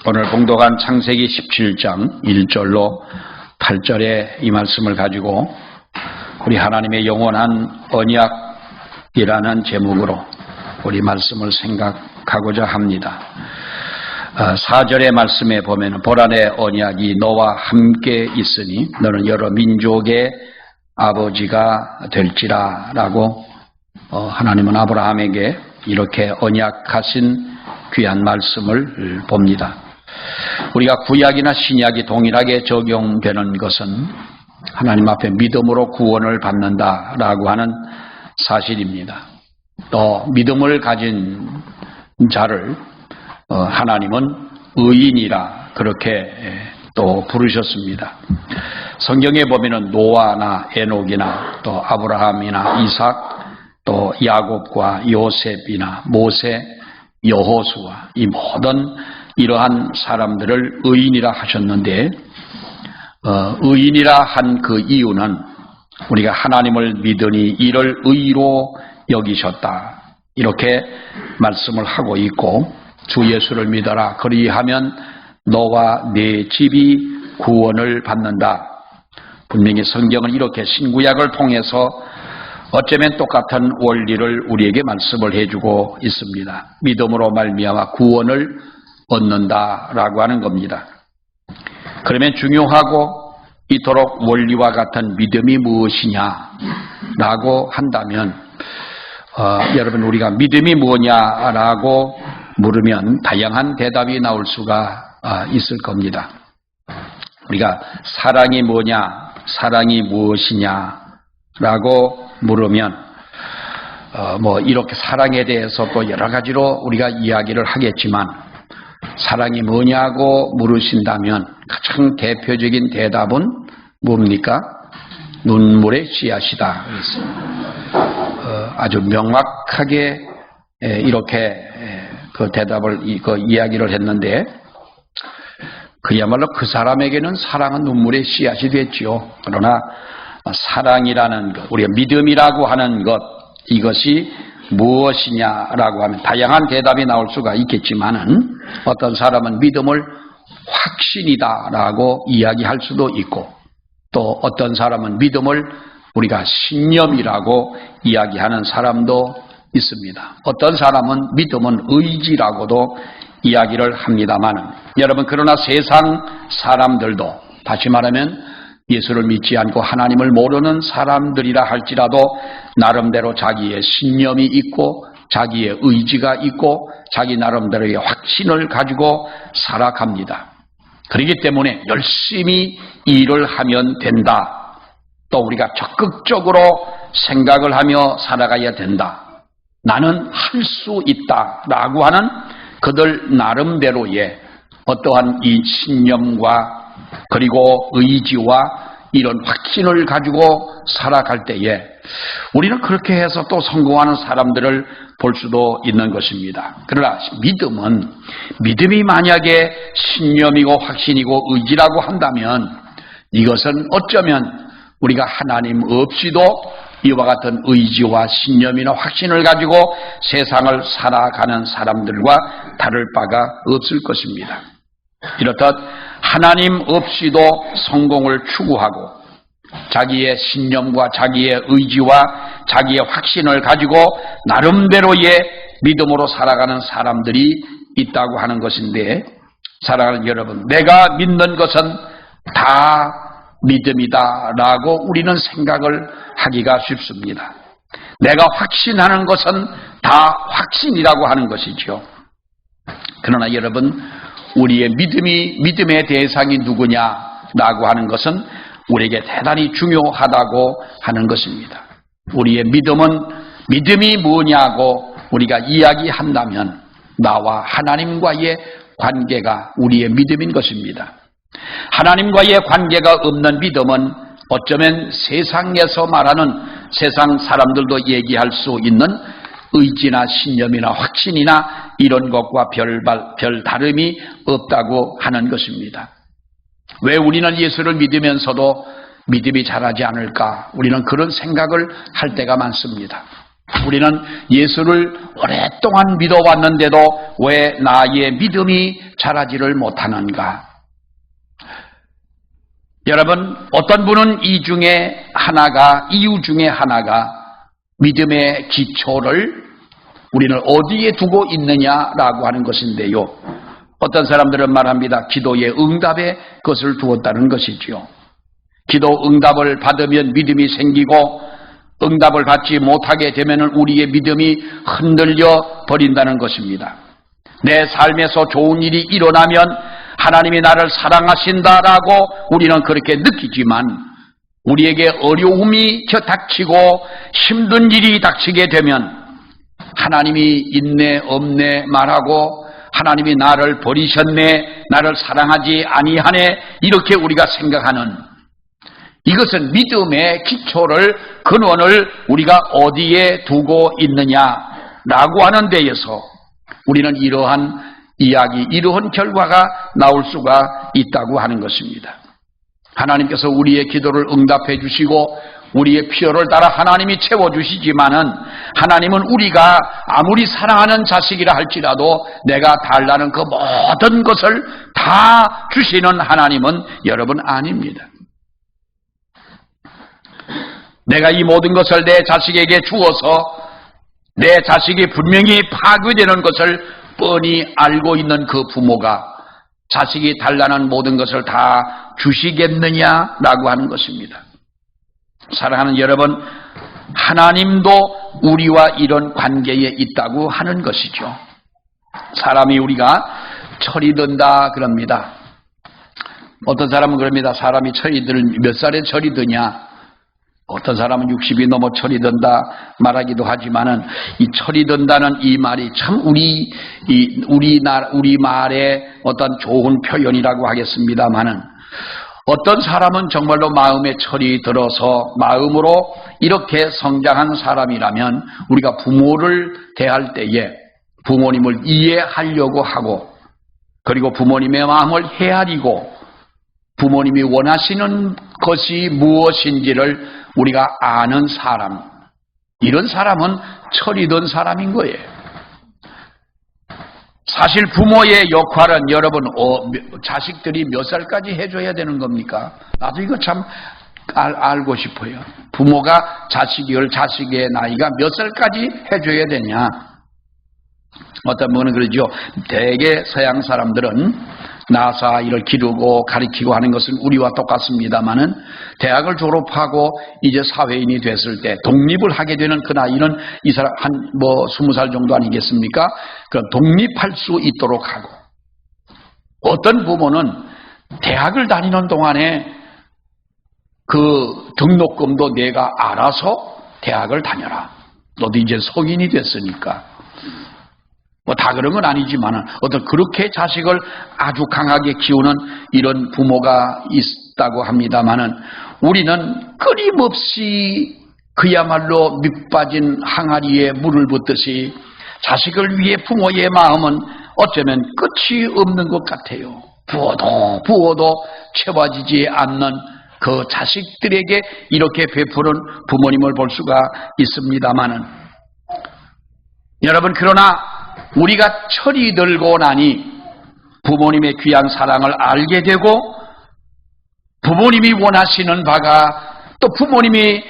오늘 봉독한 창세기 17장 1절로 8절의 이 말씀을 가지고 우리 하나님의 영원한 언약이라는 제목으로 우리 말씀을 생각하고자 합니다. 4절의 말씀에 보면 보라 내 언약이 너와 함께 있으니 너는 여러 민족의 아버지가 될지라 라고 하나님은 아브라함에게 이렇게 언약하신 귀한 말씀을 봅니다. 우리가 구약이나 신약이 동일하게 적용되는 것은 하나님 앞에 믿음으로 구원을 받는다라고 하는 사실입니다. 또 믿음을 가진 자를 하나님은 의인이라 그렇게 또 부르셨습니다. 성경에 보면은 노아나 에녹이나 또 아브라함이나 이삭 또 야곱과 요셉이나 모세, 여호수아 이 모든 이러한 사람들을 의인이라 하셨는데 의인이라 한 그 이유는 우리가 하나님을 믿으니 이를 의로 여기셨다 이렇게 말씀을 하고 있고 주 예수를 믿어라 그리하면 너와 네 집이 구원을 받는다. 분명히 성경은 이렇게 신구약을 통해서 어쩌면 똑같은 원리를 우리에게 말씀을 해주고 있습니다. 믿음으로 말미암아 구원을 얻는다라고 하는 겁니다. 그러면 중요하고 이토록 원리와 같은 믿음이 무엇이냐라고 한다면 여러분 우리가 믿음이 뭐냐라고 물으면 다양한 대답이 나올 수가 있을 겁니다. 우리가 사랑이 뭐냐, 사랑이 무엇이냐라고 물으면 이렇게 사랑에 대해서 또 여러 가지로 우리가 이야기를 하겠지만 사랑이 뭐냐고 물으신다면 가장 대표적인 대답은 뭡니까? 눈물의 씨앗이다. 아주 명확하게 이렇게 그 대답을 그 이야기를 했는데 그야말로 그 사람에게는 사랑은 눈물의 씨앗이 됐지요. 그러나 사랑이라는 것, 우리가 믿음이라고 하는 것 이것이 무엇이냐라고 하면 다양한 대답이 나올 수가 있겠지만은 어떤 사람은 믿음을 확신이다라고 이야기할 수도 있고 또 어떤 사람은 믿음을 우리가 신념이라고 이야기하는 사람도 있습니다. 어떤 사람은 믿음은 의지라고도 이야기를 합니다만은 여러분 그러나 세상 사람들도 다시 말하면 예수를 믿지 않고 하나님을 모르는 사람들이라 할지라도 나름대로 자기의 신념이 있고 자기의 의지가 있고 자기 나름대로의 확신을 가지고 살아갑니다. 그렇기 때문에 열심히 일을 하면 된다. 또 우리가 적극적으로 생각을 하며 살아가야 된다. 나는 할 수 있다라고 하는 그들 나름대로의 어떠한 이 신념과 그리고 의지와 이런 확신을 가지고 살아갈 때에 우리는 그렇게 해서 또 성공하는 사람들을 볼 수도 있는 것입니다. 그러나 믿음이 만약에 신념이고 확신이고 의지라고 한다면 이것은 어쩌면 우리가 하나님 없이도 이와 같은 의지와 신념이나 확신을 가지고 세상을 살아가는 사람들과 다를 바가 없을 것입니다. 이렇듯 하나님 없이도 성공을 추구하고 자기의 신념과 자기의 의지와 자기의 확신을 가지고 나름대로의 믿음으로 살아가는 사람들이 있다고 하는 것인데 사랑하는 여러분, 내가 믿는 것은 다 믿음이다라고 우리는 생각을 하기가 쉽습니다. 내가 확신하는 것은 다 확신이라고 하는 것이죠. 그러나 여러분 우리의 믿음의 대상이 누구냐라고 하는 것은 우리에게 대단히 중요하다고 하는 것입니다. 우리의 믿음이 뭐냐고 우리가 이야기한다면 나와 하나님과의 관계가 우리의 믿음인 것입니다. 하나님과의 관계가 없는 믿음은 어쩌면 세상에서 말하는 세상 사람들도 얘기할 수 있는 의지나 신념이나 확신이나 이런 것과 별 다름이 없다고 하는 것입니다. 왜 우리는 예수를 믿으면서도 믿음이 자라지 않을까? 우리는 그런 생각을 할 때가 많습니다. 우리는 예수를 오랫동안 믿어왔는데도 왜 나의 믿음이 자라지를 못하는가? 여러분, 어떤 분은 이유 중에 하나가 믿음의 기초를 우리는 어디에 두고 있느냐라고 하는 것인데요. 어떤 사람들은 말합니다. 기도의 응답에 그것을 두었다는 것이지요. 기도 응답을 받으면 믿음이 생기고 응답을 받지 못하게 되면 우리의 믿음이 흔들려 버린다는 것입니다. 내 삶에서 좋은 일이 일어나면 하나님이 나를 사랑하신다라고 우리는 그렇게 느끼지만 우리에게 어려움이 닥치고 힘든 일이 닥치게 되면 하나님이 있네 없네 말하고 하나님이 나를 버리셨네, 나를 사랑하지 아니하네, 이렇게 우리가 생각하는, 이것은 믿음의 기초를, 근원을 우리가 어디에 두고 있느냐라고 하는 데에서 우리는 이러한 이야기, 이러한 결과가 나올 수가 있다고 하는 것입니다. 하나님께서 우리의 기도를 응답해 주시고 우리의 필요를 따라 하나님이 채워주시지만은 하나님은 우리가 아무리 사랑하는 자식이라 할지라도 내가 달라는 그 모든 것을 다 주시는 하나님은 여러분 아닙니다. 내가 이 모든 것을 내 자식에게 주어서 내 자식이 분명히 파괴되는 것을 뻔히 알고 있는 그 부모가 자식이 달라는 모든 것을 다 주시겠느냐라고 하는 것입니다. 사랑하는 여러분, 하나님도 우리와 이런 관계에 있다고 하는 것이죠. 사람이 우리가 철이 든다 그럽니다. 어떤 사람은 그럽니다. 사람이 몇 살에 철이 드냐? 어떤 사람은 60이 넘어 철이 든다 말하기도 하지만은 이 철이 든다는 이 말이 참 우리 말의 어떤 좋은 표현이라고 하겠습니다만은 어떤 사람은 정말로 마음에 철이 들어서 마음으로 이렇게 성장한 사람이라면 우리가 부모를 대할 때에 부모님을 이해하려고 하고 그리고 부모님의 마음을 헤아리고 부모님이 원하시는 것이 무엇인지를 우리가 아는 사람, 이런 사람은 철이 든 사람인 거예요. 사실 부모의 역할은 여러분 자식들이 몇 살까지 해줘야 되는 겁니까? 나도 이거 참 알고 싶어요. 부모가 자식의 나이가 몇 살까지 해줘야 되냐? 어떤 분은 그러죠. 대개 서양 사람들은 나사 아이를 기르고 가르치고 하는 것은 우리와 똑같습니다만은 대학을 졸업하고 이제 사회인이 됐을 때 독립을 하게 되는 그 나이는 이 사람 한 20살 정도 아니겠습니까? 그럼 독립할 수 있도록 하고 어떤 부모는 대학을 다니는 동안에 그 등록금도 내가 알아서 대학을 다녀라. 너도 이제 성인이 됐으니까. 다 그런 건 아니지만은 어떤 그렇게 자식을 아주 강하게 키우는 이런 부모가 있다고 합니다만은 우리는 끊임없이 그야말로 밑빠진 항아리에 물을 붓듯이 자식을 위해 부모의 마음은 어쩌면 끝이 없는 것 같아요. 부어도 채워지지 않는 그 자식들에게 이렇게 베푸는 부모님을 볼 수가 있습니다만은 여러분, 그러나 우리가 철이 들고 나니 부모님의 귀한 사랑을 알게 되고 부모님이 원하시는 바가 또 부모님이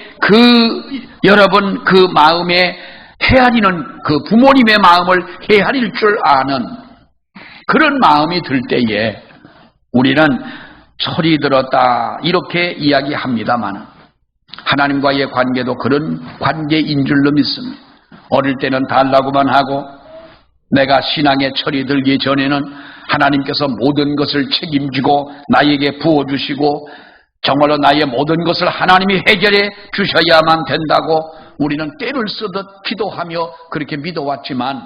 여러분 그 마음에 헤아리는 그 부모님의 마음을 헤아릴 줄 아는 그런 마음이 들 때에 우리는 철이 들었다 이렇게 이야기합니다만 하나님과의 관계도 그런 관계인 줄로 믿습니다. 어릴 때는 달라고만 하고 내가 신앙에 철이 들기 전에는 하나님께서 모든 것을 책임지고 나에게 부어주시고 정말로 나의 모든 것을 하나님이 해결해 주셔야만 된다고 우리는 때를 쓰듯 기도하며 그렇게 믿어왔지만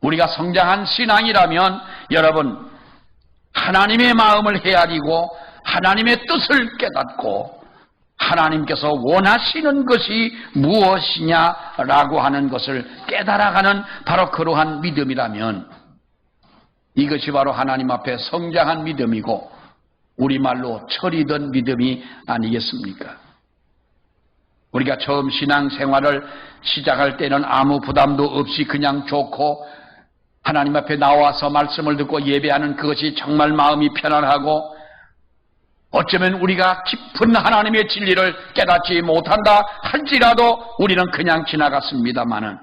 우리가 성장한 신앙이라면 여러분 하나님의 마음을 헤아리고 하나님의 뜻을 깨닫고 하나님께서 원하시는 것이 무엇이냐라고 하는 것을 깨달아가는 바로 그러한 믿음이라면 이것이 바로 하나님 앞에 성장한 믿음이고 우리말로 철이 든 믿음이 아니겠습니까? 우리가 처음 신앙생활을 시작할 때는 아무 부담도 없이 그냥 좋고 하나님 앞에 나와서 말씀을 듣고 예배하는 그것이 정말 마음이 편안하고 어쩌면 우리가 깊은 하나님의 진리를 깨닫지 못한다 할지라도 우리는 그냥 지나갔습니다마는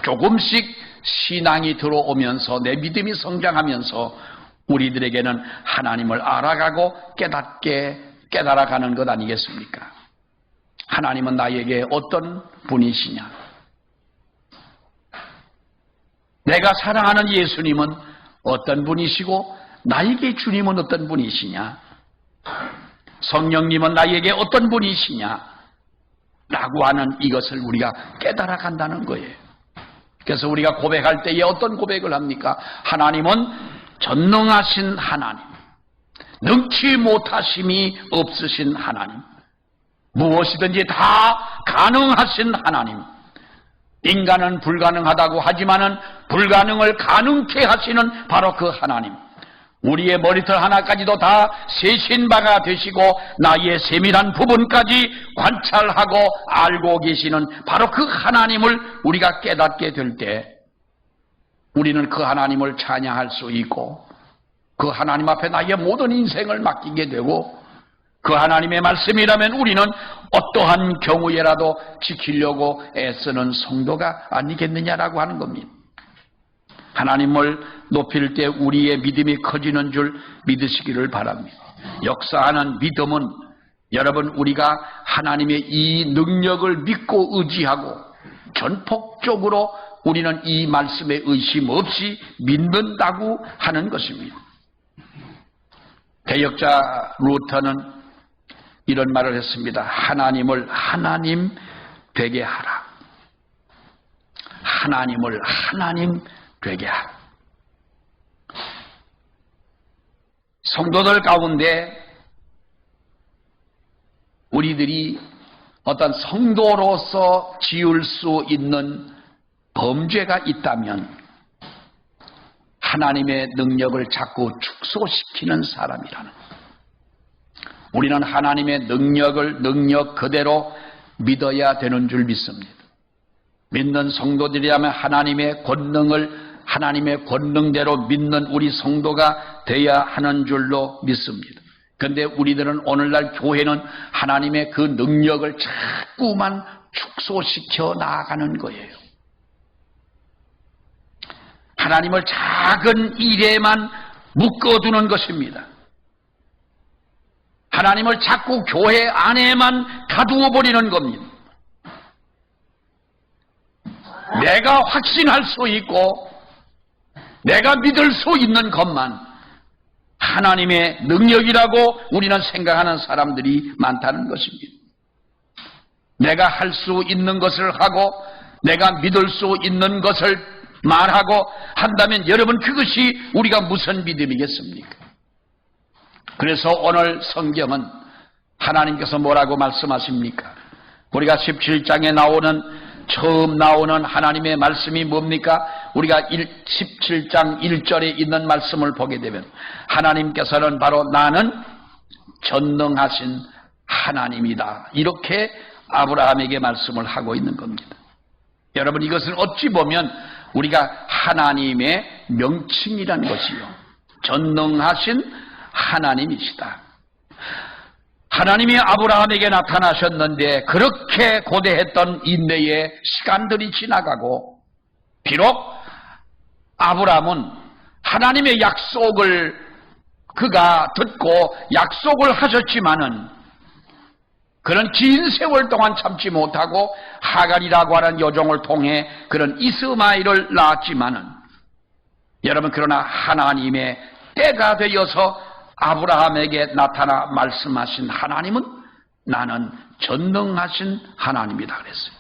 조금씩 신앙이 들어오면서 내 믿음이 성장하면서 우리들에게는 하나님을 알아가고 깨달아가는 것 아니겠습니까? 하나님은 나에게 어떤 분이시냐? 내가 사랑하는 예수님은 어떤 분이시고 나에게 주님은 어떤 분이시냐? 성령님은 나에게 어떤 분이시냐? 라고 하는 이것을 우리가 깨달아 간다는 거예요. 그래서 우리가 고백할 때에 어떤 고백을 합니까? 하나님은 전능하신 하나님, 능치 못하심이 없으신 하나님, 무엇이든지 다 가능하신 하나님, 인간은 불가능하다고 하지만은 불가능을 가능케 하시는 바로 그 하나님, 우리의 머리털 하나까지도 다 세신 바가 되시고 나의 세밀한 부분까지 관찰하고 알고 계시는 바로 그 하나님을 우리가 깨닫게 될 때 우리는 그 하나님을 찬양할 수 있고 그 하나님 앞에 나의 모든 인생을 맡기게 되고 그 하나님의 말씀이라면 우리는 어떠한 경우에라도 지키려고 애쓰는 성도가 아니겠느냐라고 하는 겁니다. 하나님을 높일 때 우리의 믿음이 커지는 줄 믿으시기를 바랍니다. 역사하는 믿음은 여러분 우리가 하나님의 이 능력을 믿고 의지하고 전폭적으로 우리는 이 말씀에 의심 없이 믿는다고 하는 것입니다. 개혁자 루터는 이런 말을 했습니다. 하나님을 하나님 되게 하라. 하나님을 하나님 되게 하라. 성도들 가운데 우리들이 어떤 성도로서 지을 수 있는 범죄가 있다면 하나님의 능력을 자꾸 축소시키는 사람이라는 것. 우리는 하나님의 능력 그대로 믿어야 되는 줄 믿습니다. 믿는 성도들이라면 하나님의 권능대로 믿는 우리 성도가 되어야 하는 줄로 믿습니다. 그런데 우리들은 오늘날 교회는 하나님의 그 능력을 자꾸만 축소시켜 나아가는 거예요. 하나님을 작은 일에만 묶어두는 것입니다. 하나님을 자꾸 교회 안에만 가두어 버리는 겁니다. 내가 확신할 수 있고 내가 믿을 수 있는 것만 하나님의 능력이라고 우리는 생각하는 사람들이 많다는 것입니다. 내가 할 수 있는 것을 하고 내가 믿을 수 있는 것을 말하고 한다면 여러분 그것이 우리가 무슨 믿음이겠습니까? 그래서 오늘 성경은 하나님께서 뭐라고 말씀하십니까? 우리가 17장에 처음 나오는 하나님의 말씀이 뭡니까? 우리가 17장 1절에 있는 말씀을 보게 되면 하나님께서는 바로 나는 전능하신 하나님이다. 이렇게 아브라함에게 말씀을 하고 있는 겁니다. 여러분 이것은 어찌 보면 우리가 하나님의 명칭이라는 것이요. 전능하신 하나님이시다. 하나님이 아브라함에게 나타나셨는데 그렇게 고대했던 인내의 시간들이 지나가고 비록 아브라함은 하나님의 약속을 그가 듣고 약속을 하셨지만은 그런 긴 세월 동안 참지 못하고 하갈이라고 하는 여종을 통해 그런 이스마엘을 낳았지만은 여러분 그러나 하나님의 때가 되어서 아브라함에게 나타나 말씀하신 하나님은 나는 전능하신 하나님이다 그랬어요.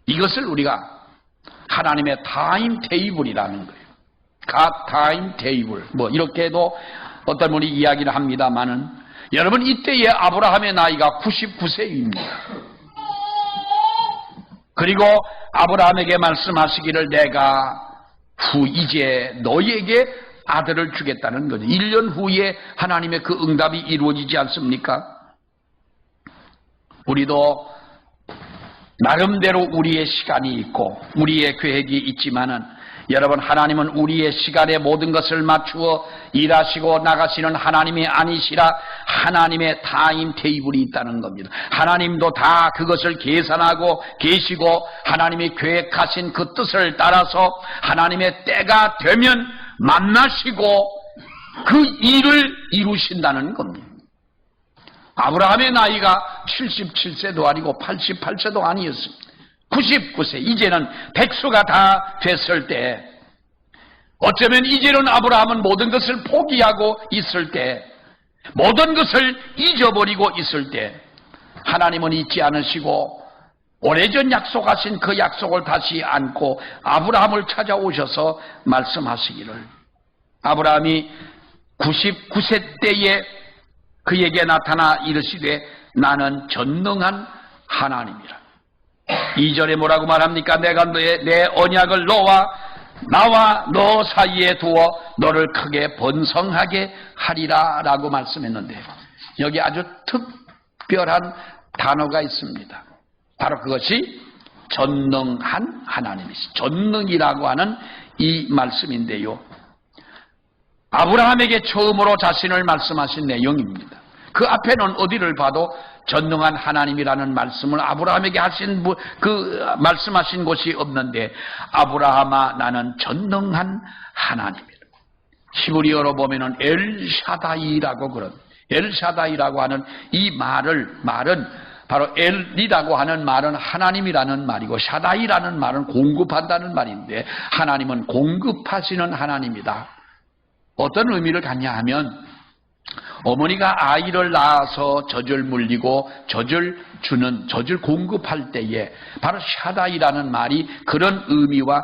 이것을 우리가 하나님의 타임 테이블이라는 거예요. 갓 타임 테이블 이렇게도 어떤 분이 이야기를 합니다마는 여러분 이때의 아브라함의 나이가 99세입니다. 그리고 아브라함에게 말씀하시기를 내가 이제 너에게 아들을 주겠다는 거죠. 1년 후에 하나님의 그 응답이 이루어지지 않습니까? 우리도 나름대로 우리의 시간이 있고 우리의 계획이 있지만은 여러분, 하나님은 우리의 시간에 모든 것을 맞추어 일하시고 나가시는 하나님이 아니시라 하나님의 타임 테이블이 있다는 겁니다. 하나님도 다 그것을 계산하고 계시고 하나님이 계획하신 그 뜻을 따라서 하나님의 때가 되면 만나시고 그 일을 이루신다는 겁니다. 아브라함의 나이가 77세도 아니고 88세도 아니었습니다. 99세, 이제는 백수가 다 됐을 때, 어쩌면 이제는 아브라함은 모든 것을 포기하고 있을 때, 모든 것을 잊어버리고 있을 때, 하나님은 잊지 않으시고 오래전 약속하신 그 약속을 다시 안고 아브라함을 찾아오셔서 말씀하시기를, 아브라함이 99세 때에 그에게 나타나 이르시되 나는 전능한 하나님이라. 2절에 뭐라고 말합니까? 내가 내 언약을 나와 너 사이에 두어 너를 크게 번성하게 하리라 라고 말씀했는데, 여기 아주 특별한 단어가 있습니다. 바로 그것이 전능한 하나님이시. 전능이라고 하는 이 말씀인데요, 아브라함에게 처음으로 자신을 말씀하신 내용입니다. 그 앞에는 어디를 봐도 전능한 하나님이라는 말씀을 아브라함에게 하신 말씀하신 곳이 없는데, 아브라함아 나는 전능한 하나님이라. 히브리어로 보면은 엘샤다이라고 그런, 엘샤다이라고 하는 이 말은 바로 엘이라고 하는 말은 하나님이라는 말이고, 샤다이라는 말은 공급한다는 말인데, 하나님은 공급하시는 하나님이다. 어떤 의미를 갖냐 하면, 어머니가 아이를 낳아서 젖을 물리고 젖을 주는, 젖을 공급할 때에 바로 샤다이라는 말이 그런 의미와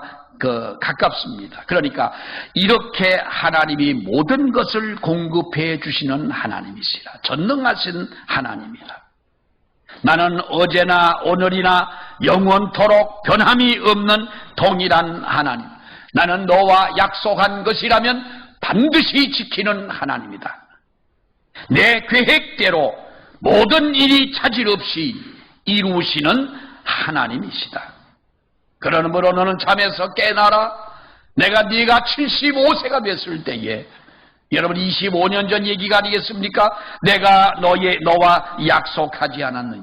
가깝습니다. 그러니까 이렇게 하나님이 모든 것을 공급해 주시는 하나님이시라. 전능하신 하나님이라. 나는 어제나 오늘이나 영원토록 변함이 없는 동일한 하나님. 나는 너와 약속한 것이라면 반드시 지키는 하나님이다. 내 계획대로 모든 일이 차질 없이 이루시는 하나님이시다. 그러므로 너는 잠에서 깨어나라. 네가 75세가 됐을 때에, 여러분 25년 전 얘기가 아니겠습니까? 내가 너와 약속하지 않았느니,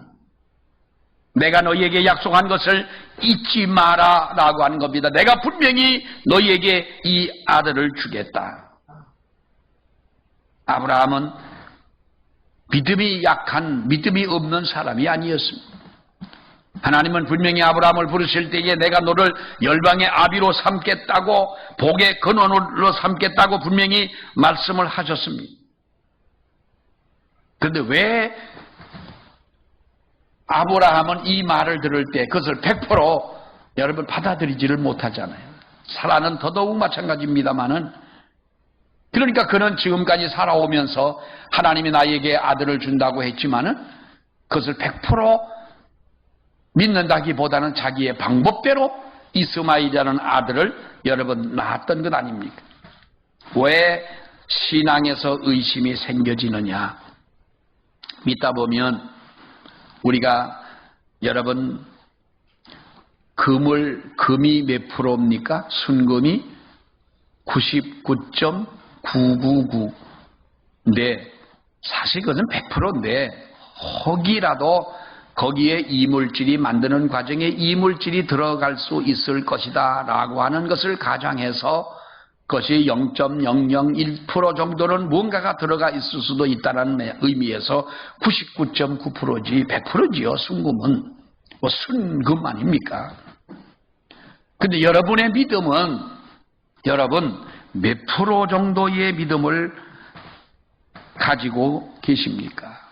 내가 너희에게 약속한 것을 잊지 마라 라고 하는 겁니다. 내가 분명히 너희에게 이 아들을 주겠다. 아브라함은 믿음이 약한, 믿음이 없는 사람이 아니었습니다. 하나님은 분명히 아브라함을 부르실 때에 내가 너를 열방의 아비로 삼겠다고, 복의 근원으로 삼겠다고 분명히 말씀을 하셨습니다. 그런데 왜 아브라함은 이 말을 들을 때 그것을 100% 여러분 받아들이지를 못하잖아요. 사라는 더더욱 마찬가지입니다만은, 그러니까 그는 지금까지 살아오면서 하나님이 나에게 아들을 준다고 했지만은 그것을 100% 믿는다기보다는 자기의 방법대로 이스마엘이라는 아들을 여러분 낳았던 것 아닙니까? 왜 신앙에서 의심이 생겨지느냐? 믿다 보면 우리가 여러분 금이 몇 프로입니까? 순금이 99.999인데 사실 그것은 100%인데 혹이라도 거기에 이물질이 만드는 과정에 이물질이 들어갈 수 있을 것이다 라고 하는 것을 가정해서 그것이 0.001% 정도는 무언가가 들어가 있을 수도 있다는 의미에서 99.9%지 100%지요. 순금은 뭐 순금 아닙니까? 근데 여러분의 믿음은 여러분 몇 프로 정도의 믿음을 가지고 계십니까?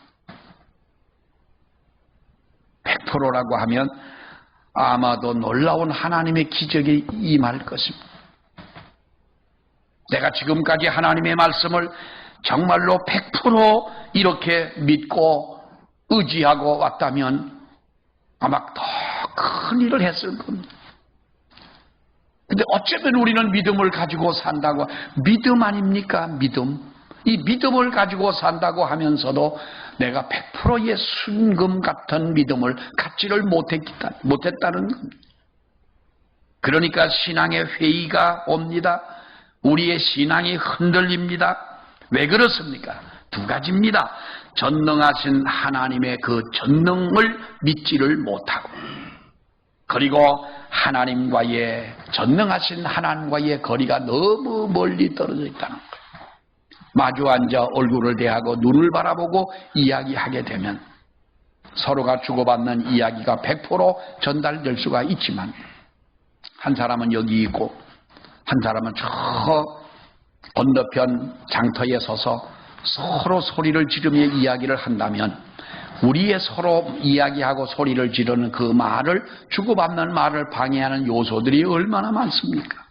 100%라고 하면 아마도 놀라운 하나님의 기적이 임할 것입니다. 내가 지금까지 하나님의 말씀을 정말로 100% 이렇게 믿고 의지하고 왔다면 아마 더 큰 일을 했을 겁니다. 근데 어쩌면 우리는 믿음을 가지고 산다고, 믿음 아닙니까? 믿음. 이 믿음을 가지고 산다고 하면서도 내가 100%의 순금 같은 믿음을 갖지를 못했다는 겁니다. 그러니까 신앙의 회의가 옵니다. 우리의 신앙이 흔들립니다. 왜 그렇습니까? 두 가지입니다. 전능하신 하나님의 그 전능을 믿지를 못하고, 그리고 하나님과의, 전능하신 하나님과의 거리가 너무 멀리 떨어져 있다는 거예요. 마주 앉아 얼굴을 대하고 눈을 바라보고 이야기하게 되면 서로가 주고받는 이야기가 100% 전달될 수가 있지만, 한 사람은 여기 있고 한 사람은 저 건너편 장터에 서서 서로 소리를 지르며 이야기를 한다면, 우리의 서로 이야기하고 소리를 지르는 그 말을, 주고받는 말을 방해하는 요소들이 얼마나 많습니까?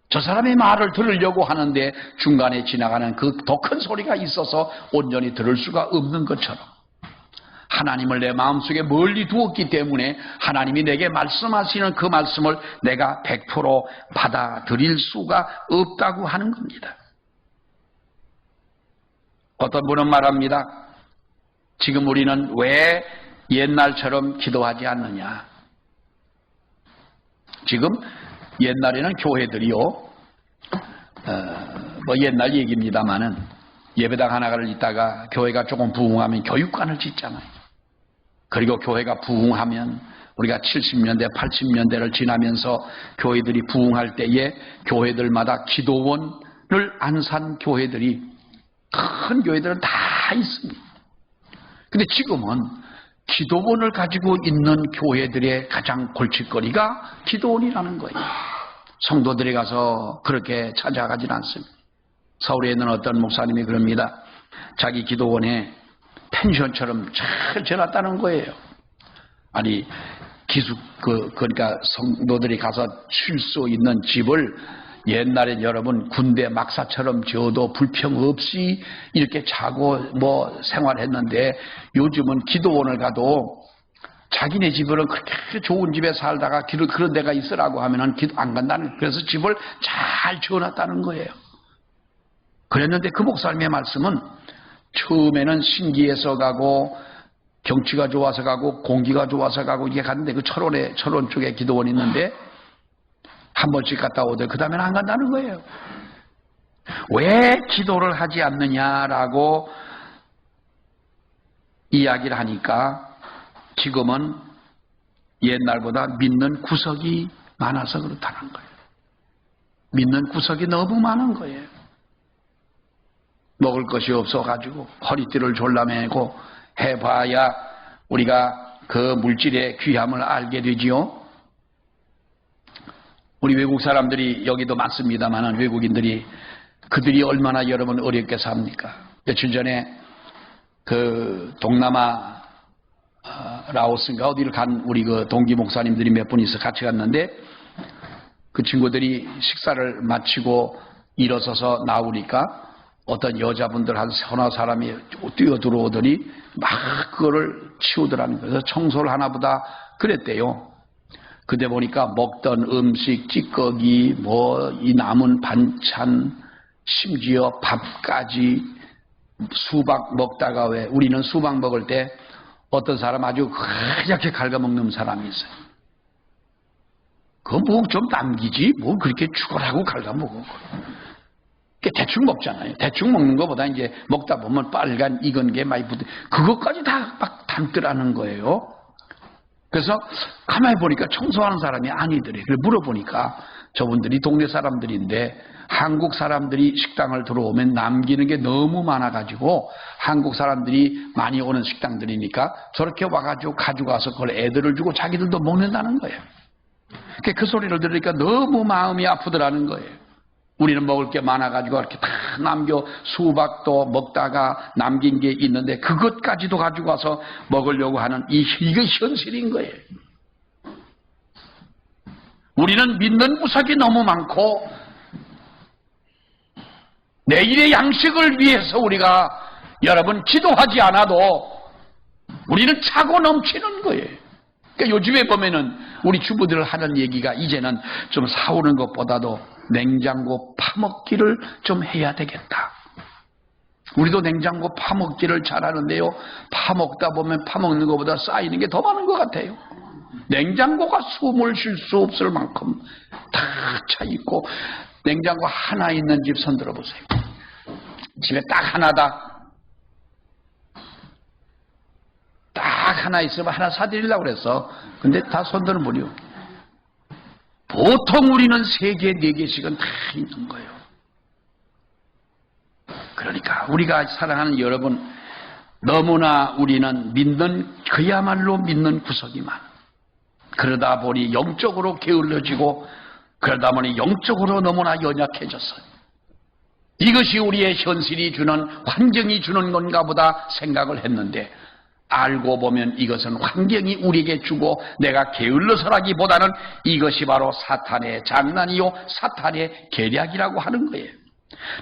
저 사람의 말을 들으려고 하는데 중간에 지나가는 그 더 큰 소리가 있어서 온전히 들을 수가 없는 것처럼, 하나님을 내 마음속에 멀리 두었기 때문에 하나님이 내게 말씀하시는 그 말씀을 내가 100% 받아들일 수가 없다고 하는 겁니다. 어떤 분은 말합니다. 지금 우리는 왜 옛날처럼 기도하지 않느냐. 지금 옛날에는 교회들이요, 뭐 옛날 얘기입니다만은, 예배당 하나를 있다가 교회가 조금 부흥하면 교육관을 짓잖아요. 그리고 교회가 부흥하면, 우리가 70년대, 80년대를 지나면서 교회들이 부흥할 때에 교회들마다 기도원을 안 산 교회들이, 큰 교회들은 다 있습니다. 근데 지금은 기도원을 가지고 있는 교회들의 가장 골칫거리가 기도원이라는 거예요. 성도들이 가서 그렇게 찾아가진 않습니다. 서울에 있는 어떤 목사님이 그럽니다. 자기 기도원에 펜션처럼 잘 지어놨다는 거예요. 아니, 그러니까 성도들이 가서 쉴 수 있는 집을 옛날엔 여러분 군대 막사처럼 지어도 불평 없이 이렇게 자고 뭐 생활했는데, 요즘은 기도원을 가도 자기네 집으로 그렇게 좋은 집에 살다가 그런 데가 있으라고 하면은 기도 안 간다는, 그래서 집을 잘 지어놨다는 거예요. 그랬는데 그 목사님의 말씀은, 처음에는 신기해서 가고 경치가 좋아서 가고 공기가 좋아서 가고 이게 갔는데, 그 철원 쪽에 기도원이 있는데 한 번씩 갔다 오더니 그 다음에는 안 간다는 거예요. 왜 기도를 하지 않느냐라고 이야기를 하니까, 지금은 옛날보다 믿는 구석이 많아서 그렇다는 거예요. 믿는 구석이 너무 많은 거예요. 먹을 것이 없어가지고 허리띠를 졸라매고 해봐야 우리가 그 물질의 귀함을 알게 되지요. 우리 외국 사람들이 여기도 많습니다만, 외국인들이, 그들이 얼마나 여러분 어렵게 삽니까? 며칠 전에 그 동남아 라오스인가 어디를 간 우리 그 동기 목사님들이 몇 분 있어 같이 갔는데, 그 친구들이 식사를 마치고 일어서서 나오니까 어떤 여자분들 한 서너 사람이 뛰어 들어오더니 막 그거를 치우더라는 거예요. 그래서 청소를 하나보다 그랬대요. 그때 보니까 먹던 음식, 찌꺼기, 뭐 이 남은 반찬, 심지어 밥까지, 수박 먹다가, 왜 우리는 수박 먹을 때 어떤 사람 아주 하얗게 갉아먹는 사람이 있어요. 그거 뭐 좀 남기지 뭐 그렇게 죽으라고 갉아먹어. 대충 먹잖아요. 대충 먹는 것보다 이제 먹다 보면 빨간 익은 게 많이 붙어, 그것까지 다 막 담더라는 거예요. 그래서 가만히 보니까 청소하는 사람이 아니더래. 그래서 물어보니까 저분들이 동네 사람들인데, 한국 사람들이 식당을 들어오면 남기는 게 너무 많아가지고, 한국 사람들이 많이 오는 식당들이니까 저렇게 와가지고 가져가서 그걸 애들을 주고 자기들도 먹는다는 거예요. 그 소리를 들으니까 너무 마음이 아프더라는 거예요. 우리는 먹을 게 많아가지고 이렇게 다 남겨, 수박도 먹다가 남긴 게 있는데 그것까지도 가지고 와서 먹으려고 하는 이게 현실인 거예요. 우리는 믿는 구석이 너무 많고, 내일의 양식을 위해서 우리가 여러분 기도하지 않아도 우리는 차고 넘치는 거예요. 그러니까 요즘에 보면은 우리 주부들 하는 얘기가, 이제는 좀 사오는 것보다도 냉장고 파먹기를 좀 해야 되겠다. 우리도 냉장고 파먹기를 잘하는데요, 파먹다 보면 파먹는 것보다 쌓이는 게 더 많은 것 같아요. 냉장고가 숨을 쉴 수 없을 만큼 다 차 있고, 냉장고 하나 있는 집 손 들어보세요. 집에 딱 하나다. 딱 하나 있으면 하나 사드리려고 그랬어. 근데 다 손들은 무려. 보통 우리는 3개, 4개씩은 다 있는 거예요. 그러니까 우리가 사랑하는 여러분, 너무나 우리는 그야말로 믿는 구석이 많아. 그러다 보니 영적으로 게을러지고, 그러다 보니 영적으로 너무나 연약해졌어요. 이것이 우리의 현실이 주는, 환경이 주는 건가 보다 생각을 했는데, 알고 보면 이것은 환경이 우리에게 주고 내가 게을러서라기보다는 이것이 바로 사탄의 장난이요, 사탄의 계략이라고 하는 거예요.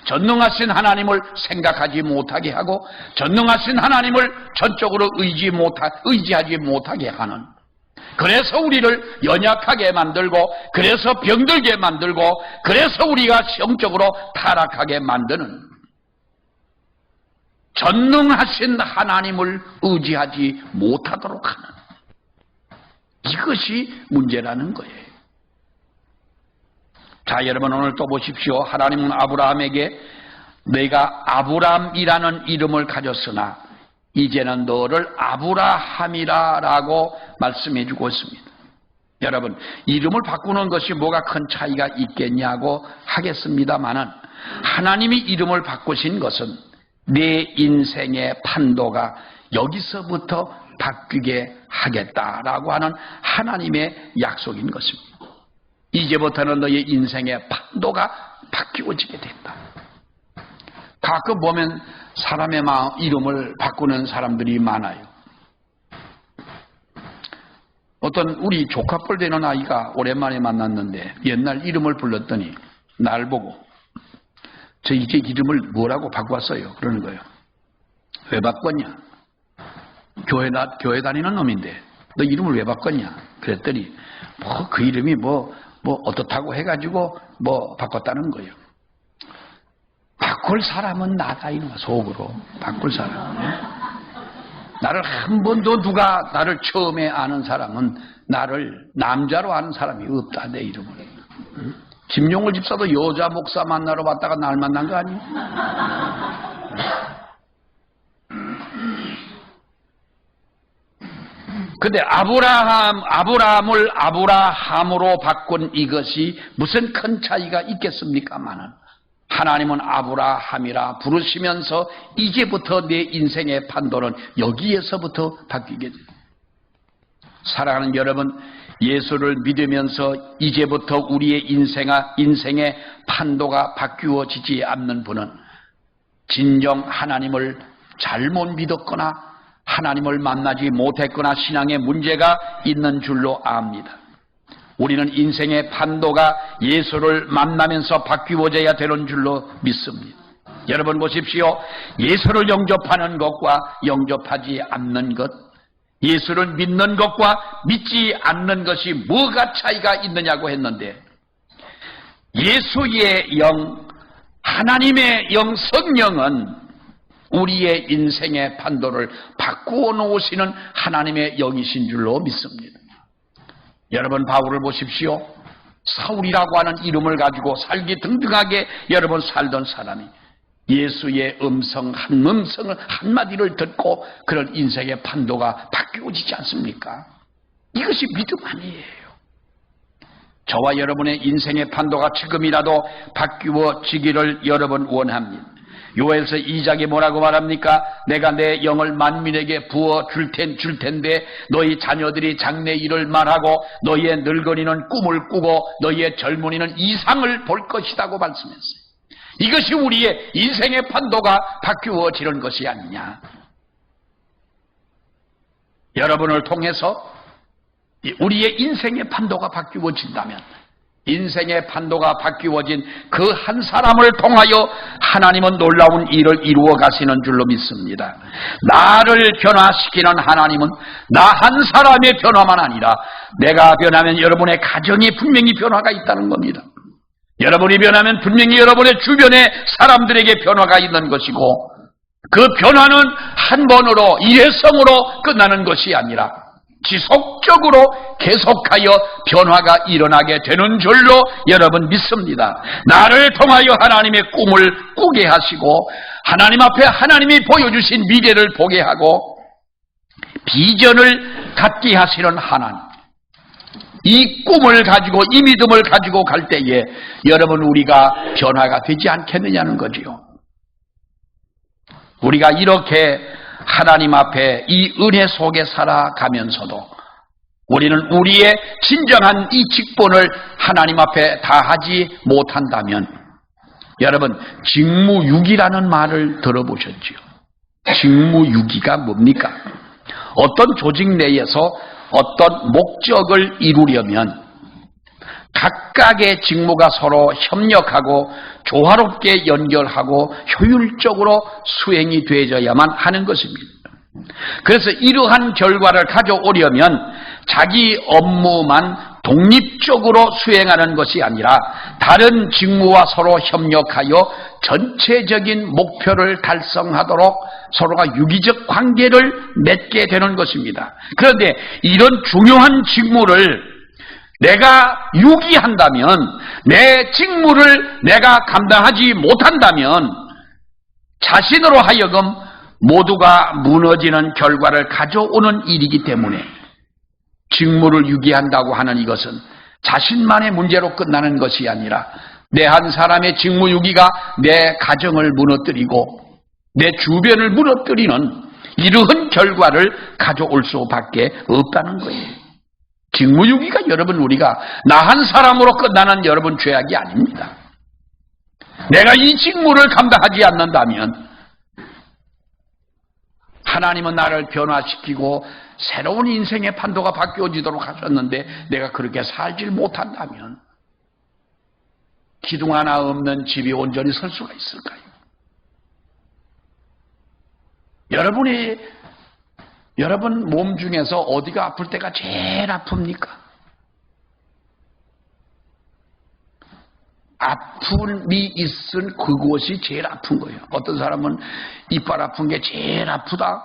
전능하신 하나님을 생각하지 못하게 하고, 전능하신 하나님을 전적으로 의지하지 못하게 하는, 그래서 우리를 연약하게 만들고, 그래서 병들게 만들고, 그래서 우리가 영적으로 타락하게 만드는, 전능하신 하나님을 의지하지 못하도록 하는, 이것이 문제라는 거예요. 자, 여러분 오늘 또 보십시오. 하나님은 아브라함에게 내가 아브람이라는 이름을 가졌으나 이제는 너를 아브라함이라라고 말씀해 주고 있습니다. 여러분, 이름을 바꾸는 것이 뭐가 큰 차이가 있겠냐고 하겠습니다마는, 하나님이 이름을 바꾸신 것은 내 인생의 판도가 여기서부터 바뀌게 하겠다라고 하는 하나님의 약속인 것입니다. 이제부터는 너의 인생의 판도가 바뀌어지게 된다. 가끔 보면 사람의 이름을 바꾸는 사람들이 많아요. 어떤 우리 조카뻘 되는 아이가 오랜만에 만났는데 옛날 이름을 불렀더니 날 보고 저 이제 이름을 뭐라고 바꿨어요? 그러는 거예요. 왜 바꿨냐? 교회 다니는 놈인데 너 이름을 왜 바꿨냐? 그랬더니 그 이름이 어떻다고 해가지고 바꿨다는 거예요. 바꿀 사람은 나다, 이놈아. 속으로 바꿀 사람. 나를 한 번도 누가 나를 처음에 아는 사람은 나를 남자로 아는 사람이 없다, 내 이름을. 김용을 집사도 여자 목사 만나러 왔다가 날 만난 거 아니에요? 근데 아브라함을 아브라함으로 바꾼 이것이 무슨 큰 차이가 있겠습니까마는, 하나님은 아브라함이라 부르시면서 이제부터 내 인생의 판도는 여기에서부터 바뀌게 됩니다. 사랑하는 여러분, 예수를 믿으면서 이제부터 우리의 인생의 판도가 바뀌어지지 않는 분은 진정 하나님을 잘못 믿었거나 하나님을 만나지 못했거나 신앙에 문제가 있는 줄로 압니다. 우리는 인생의 판도가 예수를 만나면서 바뀌어져야 되는 줄로 믿습니다. 여러분 보십시오. 예수를 영접하는 것과 영접하지 않는 것, 예수를 믿는 것과 믿지 않는 것이 뭐가 차이가 있느냐고 했는데, 예수의 영, 하나님의 영, 성령은 우리의 인생의 판도를 바꾸어 놓으시는 하나님의 영이신 줄로 믿습니다. 여러분, 바울을 보십시오. 사울이라고 하는 이름을 가지고 살기 등등하게 여러분 살던 사람이 예수의 음성, 한 음성을 한마디를 듣고 그런 인생의 판도가 바뀌어지지 않습니까? 이것이 믿음 아니에요. 저와 여러분의 인생의 판도가 지금이라도 바뀌어지기를 여러분 원합니다. 요엘서 2장에 뭐라고 말합니까? 내가 내 영을 만민에게 부어 줄 텐데 너희 자녀들이 장래 일을 말하고 너희의 늙은이는 꿈을 꾸고 너희의 젊은이는 이상을 볼 것이라고 말씀했어요. 이것이 우리의 인생의 판도가 바뀌어지는 것이 아니냐. 여러분을 통해서 우리의 인생의 판도가 바뀌어진다면, 인생의 판도가 바뀌어진 그 한 사람을 통하여 하나님은 놀라운 일을 이루어 가시는 줄로 믿습니다. 나를 변화시키는 하나님은 나 한 사람의 변화만 아니라 내가 변하면 여러분의 가정이 분명히 변화가 있다는 겁니다. 여러분이 변하면 분명히 여러분의 주변의 사람들에게 변화가 있는 것이고, 그 변화는 한 번으로 일회성으로 끝나는 것이 아니라 지속적으로 계속하여 변화가 일어나게 되는 줄로 여러분 믿습니다. 나를 통하여 하나님의 꿈을 꾸게 하시고, 하나님 앞에 하나님이 보여주신 미래를 보게 하고 비전을 갖게 하시는 하나님, 이 꿈을 가지고 이 믿음을 가지고 갈 때에 여러분, 우리가 변화가 되지 않겠느냐는 거지요. 우리가 이렇게 하나님 앞에 이 은혜 속에 살아가면서도 우리는 우리의 진정한 이 직분을 하나님 앞에 다하지 못한다면, 여러분, 직무유기라는 말을 들어보셨지요? 직무유기가 뭡니까? 어떤 조직 내에서 어떤 목적을 이루려면 각각의 직무가 서로 협력하고 조화롭게 연결하고 효율적으로 수행이 되어야만 하는 것입니다. 그래서 이러한 결과를 가져오려면 자기 업무만 독립적으로 수행하는 것이 아니라 다른 직무와 서로 협력하여 전체적인 목표를 달성하도록 서로가 유기적 관계를 맺게 되는 것입니다. 그런데 이런 중요한 직무를 내가 유기한다면, 내 직무를 내가 감당하지 못한다면 자신으로 하여금 모두가 무너지는 결과를 가져오는 일이기 때문에, 직무를 유기한다고 하는 이것은 자신만의 문제로 끝나는 것이 아니라 내 한 사람의 직무 유기가 내 가정을 무너뜨리고 내 주변을 무너뜨리는 이러한 결과를 가져올 수밖에 없다는 거예요. 직무유기가 여러분, 우리가 나 한 사람으로 끝나는 여러분 죄악이 아닙니다. 내가 이 직무를 감당하지 않는다면 하나님은 나를 변화시키고 새로운 인생의 판도가 바뀌어지도록 하셨는데 내가 그렇게 살질 못한다면 기둥 하나 없는 집이 온전히 설 수가 있을까요? 여러분 몸 중에서 어디가 아플 때가 제일 아픕니까? 아픔이 있은 그곳이 제일 아픈 거예요. 어떤 사람은 이빨 아픈 게 제일 아프다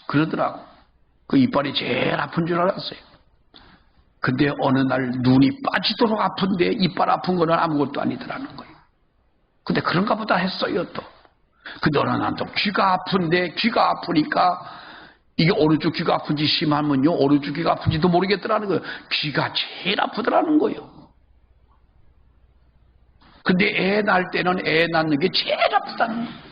그러더라고. 그 이빨이 제일 아픈 줄 알았어요. 근데 어느 날 눈이 빠지도록 아픈데 이빨 아픈 거는 아무것도 아니더라는 거예요. 근데 그런가 보다 했어요 또. 근데 어느 날 또 귀가 아픈데, 귀가 아프니까 이게 어느 쪽 귀가 아픈지 심하면요, 어느 쪽 귀가 아픈지도 모르겠더라는 거예요. 귀가 제일 아프더라는 거예요. 근데 애 낳을 때는 애 낳는 게 제일 아프다는 거예요.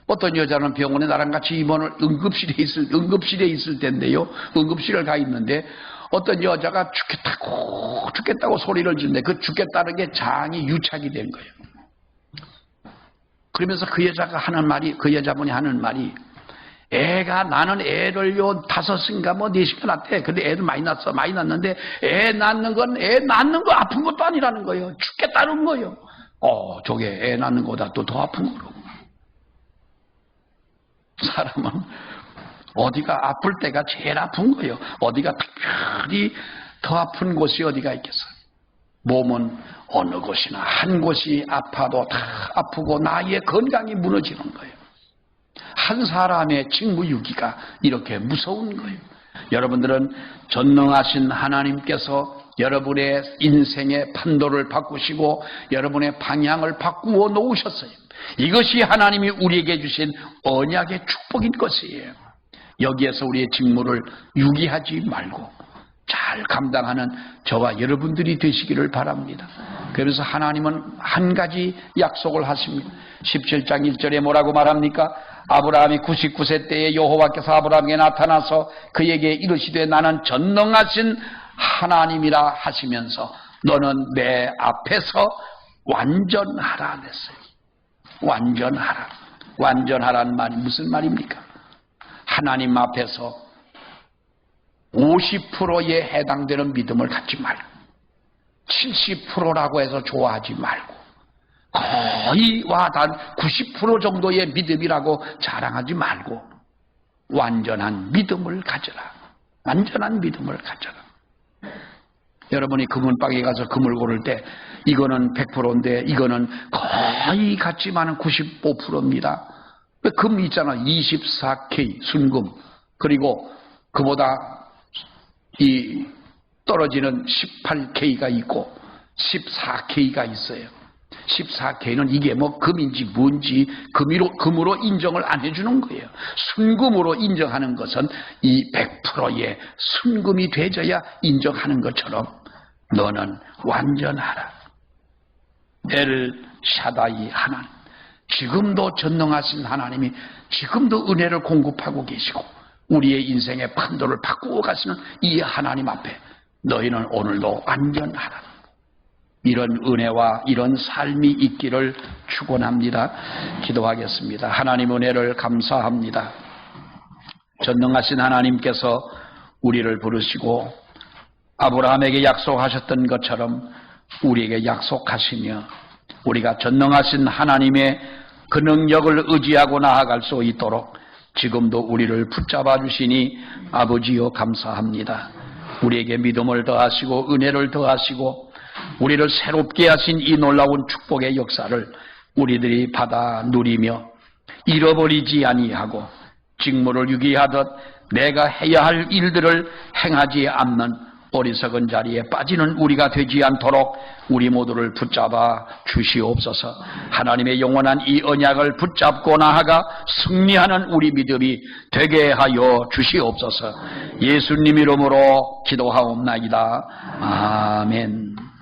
어떤 여자는 병원에 나랑 같이 입원을 응급실에 있을 텐데요. 응급실을 가 있는데 어떤 여자가 죽겠다고 소리를 지르는데 그 죽겠다는 게 장이 유착이 된 거예요. 그러면서 그 여자분이 하는 말이, 나는 애를요 5인가 4인가 낳대. 근데 애들 많이 낳는데 애 낳는 거 아픈 것도 아니라는 거예요. 죽겠다는 거예요. 저게 애 낳는 거보다 또 더 아픈 거로. 사람은 어디가 아플 때가 제일 아픈 거예요. 어디가 특별히 더 아픈 곳이 어디가 있겠어요? 몸은 어느 곳이나 한 곳이 아파도 다 아프고 나의 건강이 무너지는 거예요. 한 사람의 직무유기가 이렇게 무서운 거예요. 여러분들은 전능하신 하나님께서 여러분의 인생의 판도를 바꾸시고 여러분의 방향을 바꾸어 놓으셨어요. 이것이 하나님이 우리에게 주신 언약의 축복인 것이에요. 여기에서 우리의 직무를 유기하지 말고 잘 감당하는 저와 여러분들이 되시기를 바랍니다. 그래서 하나님은 한 가지 약속을 하십니다. 17장 1절에 뭐라고 말합니까? 아브라함이 99세 때에 여호와께서 아브라함에게 나타나서 그에게 이르시되 나는 전능하신 하나님이라 하시면서 너는 내 앞에서 완전하라 그랬어요. 완전하라. 완전하라는 말이 무슨 말입니까? 하나님 앞에서 50%에 해당되는 믿음을 갖지 말고 70%라고 해서 좋아하지 말고 거의 한 90% 정도의 믿음이라고 자랑하지 말고 완전한 믿음을 가져라. 완전한 믿음을 가져라. 여러분이 금은방에 가서 금을 고를 때 이거는 100%인데 이거는 거의 같지만은 95%입니다. 금 있잖아. 24K 순금. 그리고 그보다 이 떨어지는 18K가 있고 14K가 있어요. 14K는 이게 뭐 금인지 뭔지 금으로 인정을 안 해주는 거예요. 순금으로 인정하는 것은 이 100%의 순금이 되져야 인정하는 것처럼 너는 완전하라. 엘 샤다이 하나님, 지금도 전능하신 하나님이 지금도 은혜를 공급하고 계시고 우리의 인생의 판도를 바꾸어 가시는 이 하나님 앞에 너희는 오늘도 완전하라. 이런 은혜와 이런 삶이 있기를 축원합니다. 기도하겠습니다. 하나님 은혜를 감사합니다. 전능하신 하나님께서 우리를 부르시고 아브라함에게 약속하셨던 것처럼 우리에게 약속하시며 우리가 전능하신 하나님의 그 능력을 의지하고 나아갈 수 있도록 지금도 우리를 붙잡아 주시니 아버지여 감사합니다. 우리에게 믿음을 더하시고 은혜를 더하시고 우리를 새롭게 하신 이 놀라운 축복의 역사를 우리들이 받아 누리며 잃어버리지 아니하고 직무를 유기하듯 내가 해야 할 일들을 행하지 않는 어리석은 자리에 빠지는 우리가 되지 않도록 우리 모두를 붙잡아 주시옵소서. 하나님의 영원한 이 언약을 붙잡고 나아가 승리하는 우리 믿음이 되게 하여 주시옵소서. 예수님 이름으로 기도하옵나이다. 아멘.